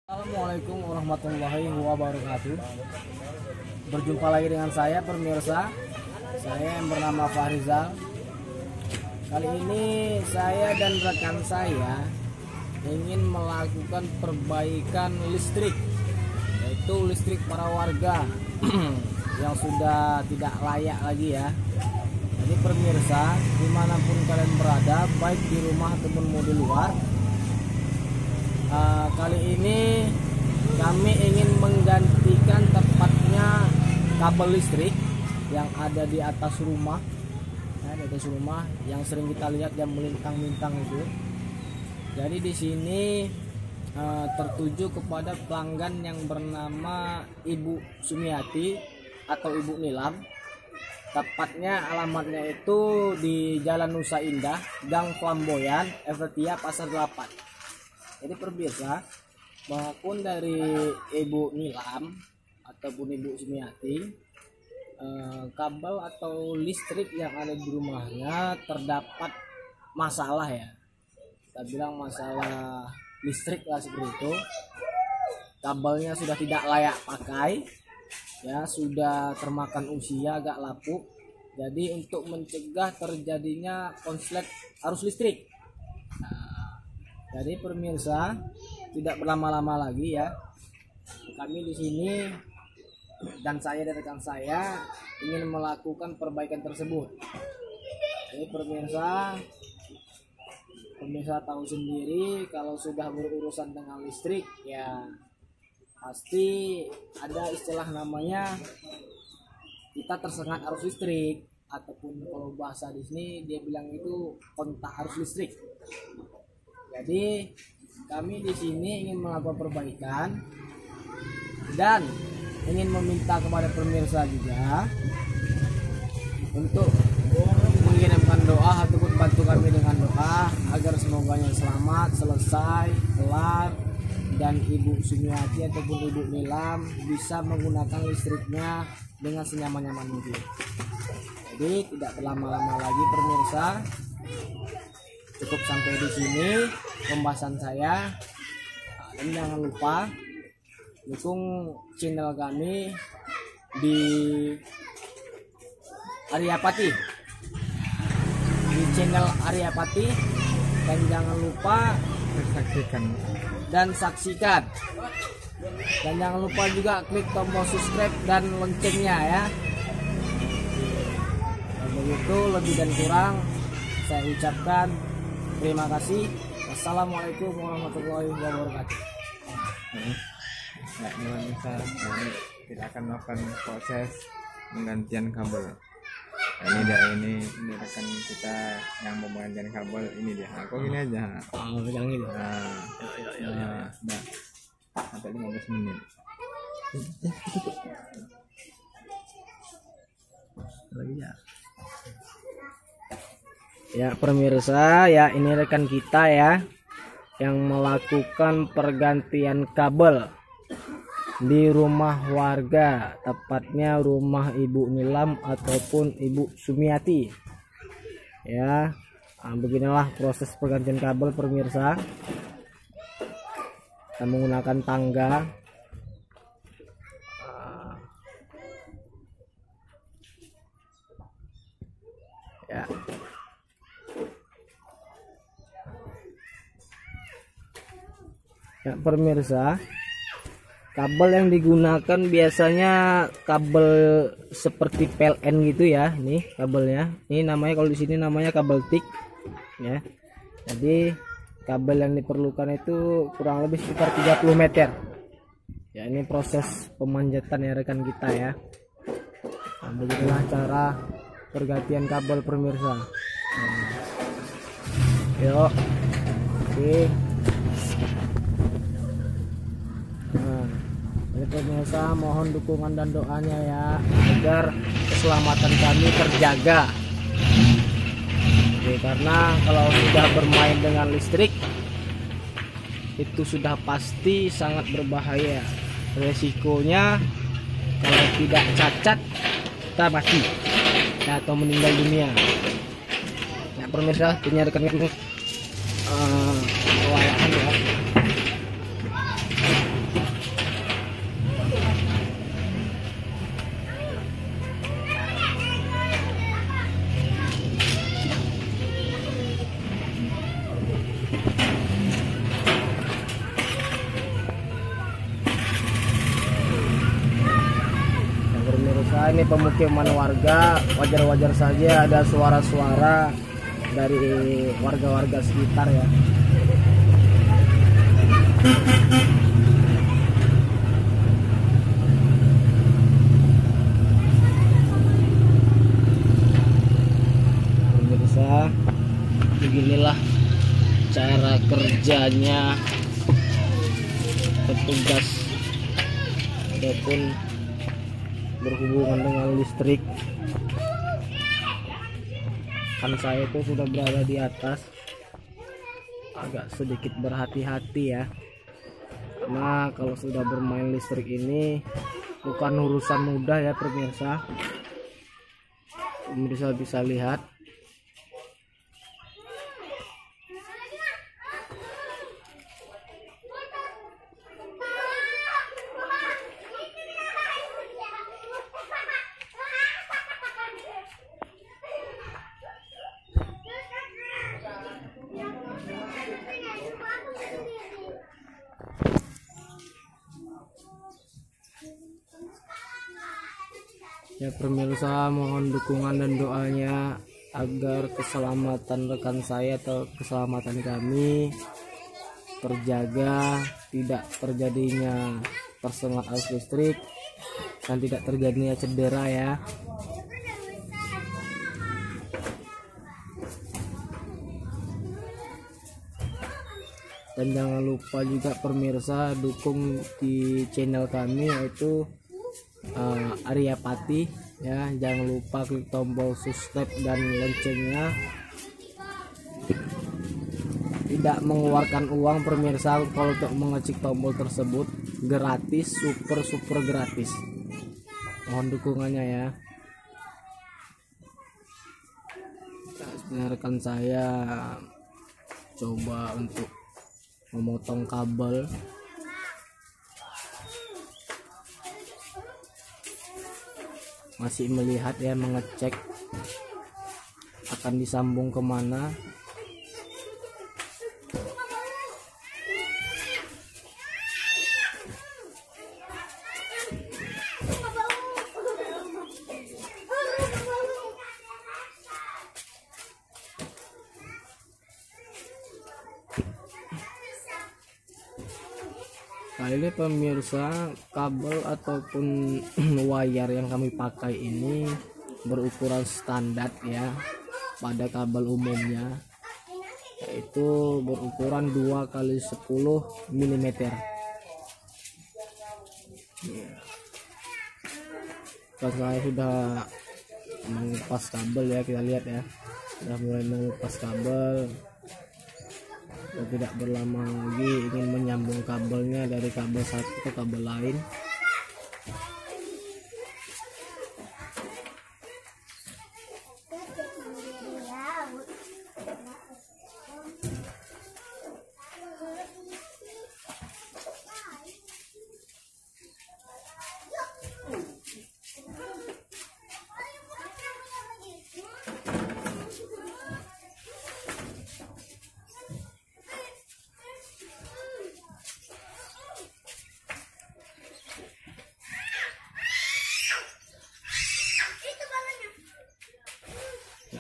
Assalamualaikum warahmatullahi wabarakatuh. Berjumpa lagi dengan saya pemirsa. Saya yang bernama Fahrizal. Kali ini saya dan rekan saya ingin melakukan perbaikan listrik, yaitu listrik para warga yang sudah tidak layak lagi ya. Jadi pemirsa, dimanapun kalian berada, baik di rumah ataupun mau di luar, kali ini kami ingin menggantikan tepatnya kabel listrik yang ada di atas rumah, di atas rumah yang sering kita lihat yang melintang-lintang itu. Jadi di sini tertuju kepada pelanggan yang bernama Ibu Sumiati atau Ibu Nilam. Tepatnya alamatnya itu di Jalan Nusa Indah, Gang Flamboyan, Evertia, Pasar 8. Jadi pemirsa, maupun dari Ibu Nilam ataupun Ibu Sumiati, kabel atau listrik yang ada di rumahnya terdapat masalah ya. Kita bilang masalah listrik lah seperti itu. Kabelnya sudah tidak layak pakai, ya sudah termakan usia, agak lapuk. Jadi untuk mencegah terjadinya konslet arus listrik. Jadi pemirsa, tidak berlama-lama lagi ya, kami di sini dan saya dan rekan saya ingin melakukan perbaikan tersebut. Jadi pemirsa tahu sendiri kalau sudah berurusan dengan listrik ya pasti ada istilah namanya kita tersengat arus listrik, ataupun kalau bahasa di sini dia bilang itu kontak arus listrik. Jadi kami di sini ingin melakukan perbaikan dan ingin meminta kepada pemirsa juga untuk mengirimkan doa ataupun bantu kami dengan doa agar semoga yang selamat, selesai, kelar, dan Ibu Sumiati ataupun Ibu Nilam bisa menggunakan listriknya dengan senyaman-nyaman mungkin. Jadi tidak berlama-lama lagi pemirsa, cukup sampai di sini pembahasan saya. Dan jangan lupa dukung channel kami di Aryapati, di channel Aryapati, dan jangan lupa saksikan dan jangan lupa juga klik tombol subscribe dan loncengnya ya. Dan begitu lebih dan kurang saya ucapkan terima kasih. Wassalamualaikum warahmatullahi wabarakatuh. Ya, pemirsa, kita akan melakukan proses penggantian kabel. Ini rekan kita yang mau menggantikan kabel. Ini dia. Aku gini aja. Pegang ini. Nah, sampai 15 menit. Lagi ya. Ya pemirsa, ya ini rekan kita ya yang melakukan pergantian kabel di rumah warga, tepatnya rumah Ibu Nilam ataupun Ibu Sumiati ya. Beginilah proses pergantian kabel pemirsa. Kita menggunakan tangga. Ya. Ya pemirsa, kabel yang digunakan biasanya kabel seperti PLN gitu ya. Nih kabelnya, ini namanya, kalau di sini namanya kabel tik ya. Jadi kabel yang diperlukan itu kurang lebih sekitar 30 meter ya. Ini proses pemanjatan ya rekan kita ya. Nah, beginilah cara pergantian kabel pemirsa. Yuk, oke. Jadi pemirsa, mohon dukungan dan doanya ya agar keselamatan kami terjaga. Oke, karena kalau sudah bermain dengan listrik itu sudah pasti sangat berbahaya. Resikonya kalau tidak cacat kita mati ya, atau meninggal dunia. Ya pemirsa, ini rekan kewalahan ya. Pemirsa, ini pemukiman warga, wajar-wajar saja ada suara-suara dari warga-warga sekitar ya. Pemirsa, beginilah cara kerjanya petugas ataupun berhubungan dengan listrik. Kan saya itu sudah berada di atas, agak sedikit berhati-hati ya, karena kalau sudah bermain listrik ini bukan urusan mudah ya pemirsa. Pemirsa bisa lihat ya pemirsa. Mohon dukungan dan doanya agar keselamatan rekan saya atau keselamatan kami terjaga, tidak terjadinya tersengat arus listrik dan tidak terjadinya cedera ya. Dan jangan lupa juga pemirsa dukung di channel kami yaitu Arya Pati ya. Jangan lupa klik tombol subscribe dan loncengnya. Tidak mengeluarkan uang pemirsa kalau untuk mengecek tombol tersebut, gratis, super gratis. Mohon dukungannya ya. Rekan saya coba untuk memotong kabel. Masih melihat ya, mengecek akan disambung kemana. Nah ini pemirsa, kabel ataupun wayar yang kami pakai ini berukuran standar ya pada kabel umumnya, yaitu berukuran 2x10 mm. Saya sudah mengupas kabel ya, kita lihat ya, sudah mulai mengupas kabel. Tidak berlama lagi ingin menyambung kabelnya dari kabel satu ke kabel lain.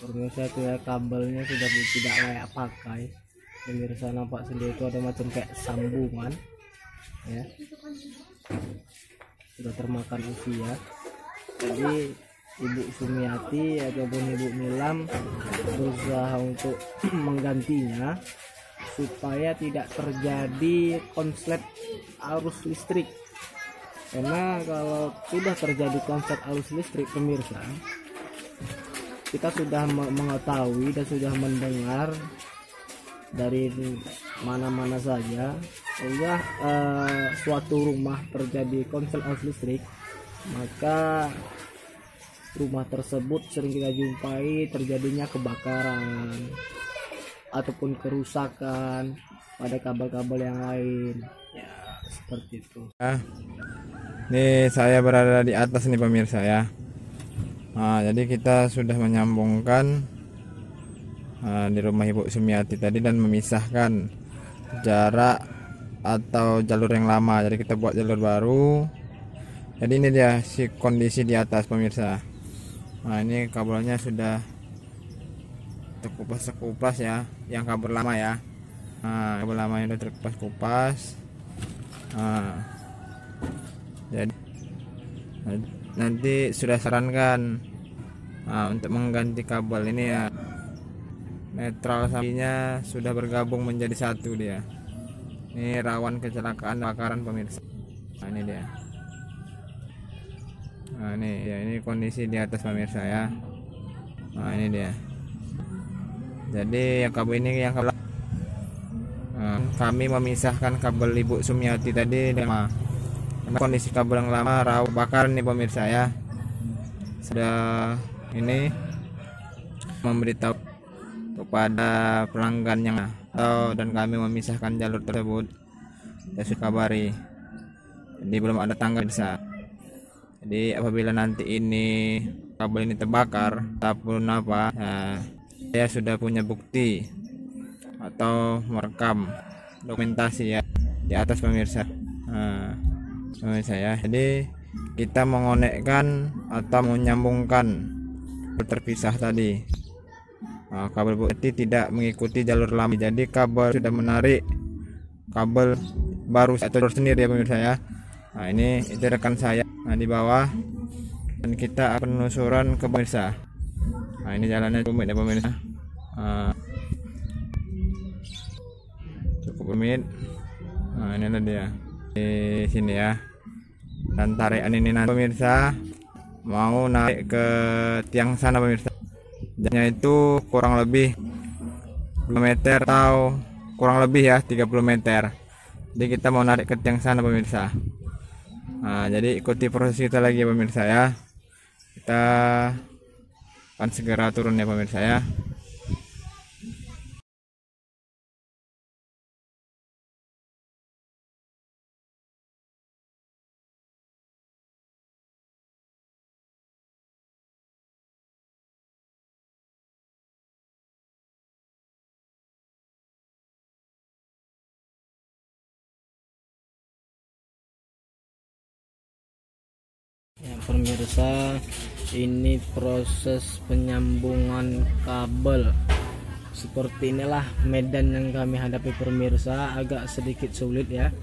Pemirsa itu ya, kabelnya sudah tidak layak pakai. Pemirsa nampak sendiri itu ada macam kayak sambungan ya, sudah termakan usia. Jadi Ibu Sumiati ataupun Ibu Nilam berusaha untuk menggantinya supaya tidak terjadi konslet arus listrik. Karena kalau sudah terjadi konslet arus listrik pemirsa, kita sudah mengetahui dan sudah mendengar dari mana-mana saja sehingga suatu rumah terjadi konslet arus listrik, maka rumah tersebut sering kita jumpai terjadinya kebakaran ataupun kerusakan pada kabel-kabel yang lain ya, seperti itu. Ini saya berada di atas nih pemirsa ya. Nah, jadi kita sudah menyambungkan di rumah Ibu Sumiati tadi dan memisahkan jarak atau jalur yang lama. Jadi kita buat jalur baru Jadi ini dia si kondisi di atas pemirsa. Nah ini kabelnya sudah terkupas ya, yang kabel lama ya. Nah kabel lama ini udah terkupas. Nah, jadi nanti sudah sarankan untuk mengganti kabel ini ya. Netral sampingnya sudah bergabung menjadi satu dia. Ini rawan kecelakaan bakaran pemirsa. Nah ini dia. Nah ini kondisi di atas pemirsa ya. Nah ini dia. Jadi yang kabel ini yang kabel kami memisahkan kabel Ibu Sumiati tadi dengan kondisi kabel yang lama rawan bakar nih pemirsa ya. Sudah ini memberitahu kepada pelanggan yang dan kami memisahkan jalur tersebut. Saya sudah kabari. Jadi belum ada tanggal bisa. Jadi apabila nanti ini kabel ini terbakar ataupun apa, nah, saya sudah punya bukti atau merekam dokumentasi ya di atas pemirsa. Nah, pemirsa ya. Jadi kita mengonekkan atau menyambungkan terpisah tadi. Nah, kabel bukti tidak mengikuti jalur lama. Jadi kabel sudah menarik kabel baru atau sendiri ya pemirsa ya. Nah ini itu rekan saya di bawah, dan kita akan penelusuran ke pemirsa. Nah ini jalannya rumit ya pemirsa. Cukup rumit. Nah ini adalah dia di sini ya. Dan tarikan ini nanti pemirsa mau naik ke tiang sana pemirsa. Jalannya itu kurang lebih 2 meter atau kurang lebih ya 30 meter. Jadi kita mau narik ke tiang sana pemirsa. Nah, jadi ikuti proses kita lagi pemirsa ya. Kita akan segera turun ya pemirsa ya. Ya pemirsa, ini proses penyambungan kabel. Seperti inilah medan yang kami hadapi pemirsa, agak sedikit sulit ya.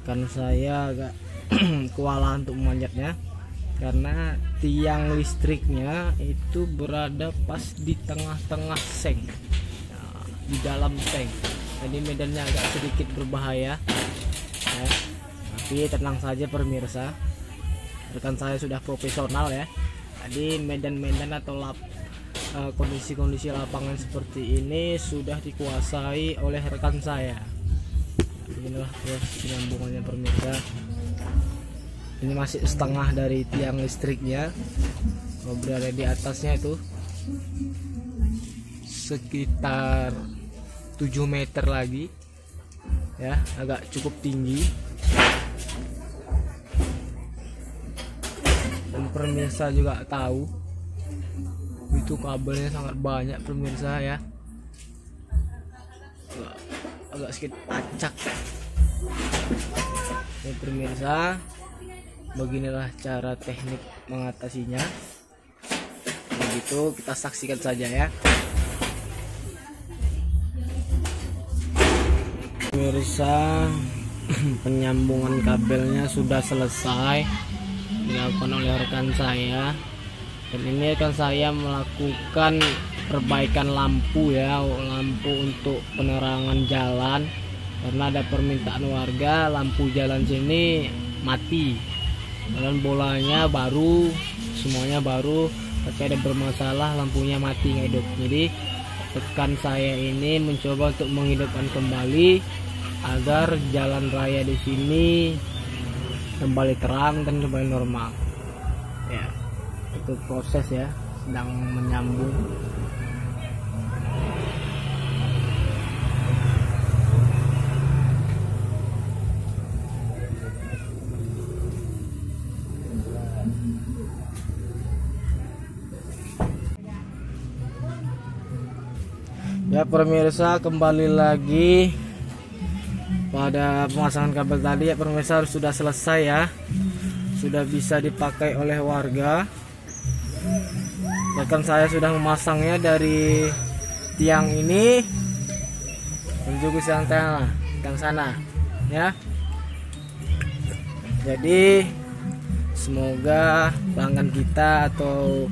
Kan saya agak kewalahan untuk memanjatnya karena tiang listriknya itu berada pas di tengah-tengah seng, ya, di dalam seng. Jadi medannya agak sedikit berbahaya ya. Tapi tenang saja pemirsa, rekan saya sudah profesional ya. Jadi medan-medan atau kondisi-kondisi lapangan seperti ini sudah dikuasai oleh rekan saya. Inilah proses penyambungannya pemirsa. Ini masih setengah dari tiang listriknya, berada di atasnya itu sekitar 7 meter lagi ya, agak cukup tinggi. Dan pemirsa juga tahu itu kabelnya sangat banyak pemirsa ya, agak sedikit acak ya pemirsa. Beginilah cara teknik mengatasinya. Begitu kita saksikan saja ya pemirsa. Penyambungan kabelnya sudah selesai dilakukan oleh rekan saya, dan ini rekan saya melakukan perbaikan lampu ya, lampu untuk penerangan jalan, karena ada permintaan warga lampu jalan sini mati, dan bolanya baru, semuanya baru, tapi ada bermasalah lampunya mati nggak hidup. Jadi rekan saya ini mencoba untuk menghidupkan kembali agar jalan raya di sini kembali terang dan kembali normal ya. Itu proses ya, sedang menyambung. Ya pemirsa, kembali lagi pada pemasangan kabel tadi ya pemirsa, sudah selesai ya. sudah bisa dipakai oleh warga. Bahkan saya sudah memasangnya dari tiang ini menuju ke tiang sana ya. Jadi semoga pelanggan kita atau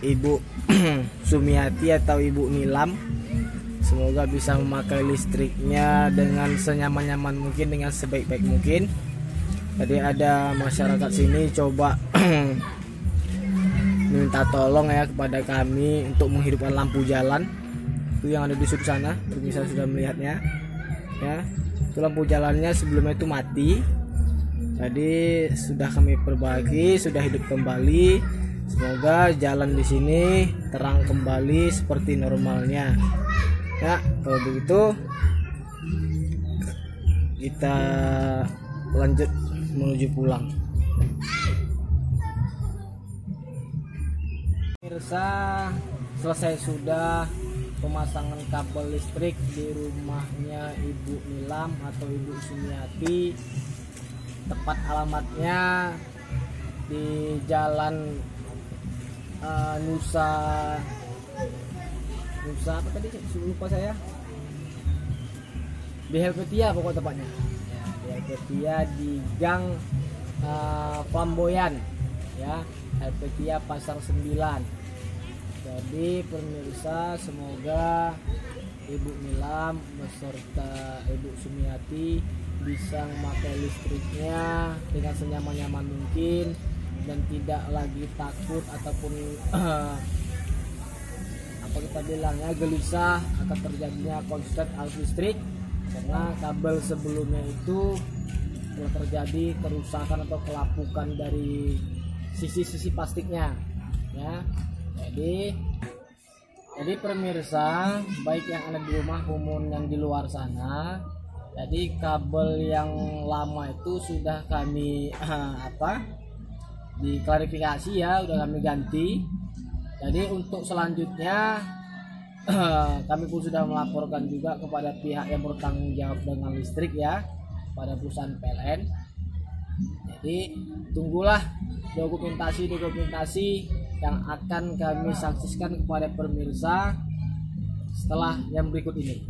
Ibu Sumiati atau Ibu Nilam semoga bisa memakai listriknya dengan senyaman-nyaman mungkin, dengan sebaik-baik mungkin. Tadi ada masyarakat sini coba minta tolong ya kepada kami untuk menghidupkan lampu jalan. Itu yang ada di sudut sana, bisa sudah melihatnya ya. Itu lampu jalannya sebelumnya itu mati. Tadi sudah kami perbaiki, sudah hidup kembali. Semoga jalan di sini terang kembali seperti normalnya. Ya, kalau begitu kita lanjut menuju pulang. Pemirsa, selesai sudah pemasangan kabel listrik di rumahnya Ibu Nilam atau Ibu Sumiati. Tepat alamatnya di Jalan Nusa apa tadi, lupa saya, di Helvetia pokok tepatnya ya, di Helvetia di Gang Flamboyan ya, Helvetia Pasar 9. Jadi pemirsa, semoga Ibu Nilam beserta Ibu Sumiati bisa memakai listriknya dengan senyaman-nyaman mungkin dan tidak lagi takut ataupun apa kita bilangnya gelisah akan terjadinya konslet arus listrik, karena kabel sebelumnya itu telah terjadi kerusakan atau kelapukan dari sisi-sisi plastiknya ya. Jadi pemirsa, baik yang ada di rumah maupun yang di luar sana, jadi kabel yang lama itu sudah kami diklarifikasi ya, udah kami ganti. Jadi untuk selanjutnya kami pun sudah melaporkan juga kepada pihak yang bertanggung jawab dengan listrik ya, pada perusahaan PLN. Jadi tunggulah dokumentasi yang akan kami saksikan kepada pemirsa setelah yang berikut ini.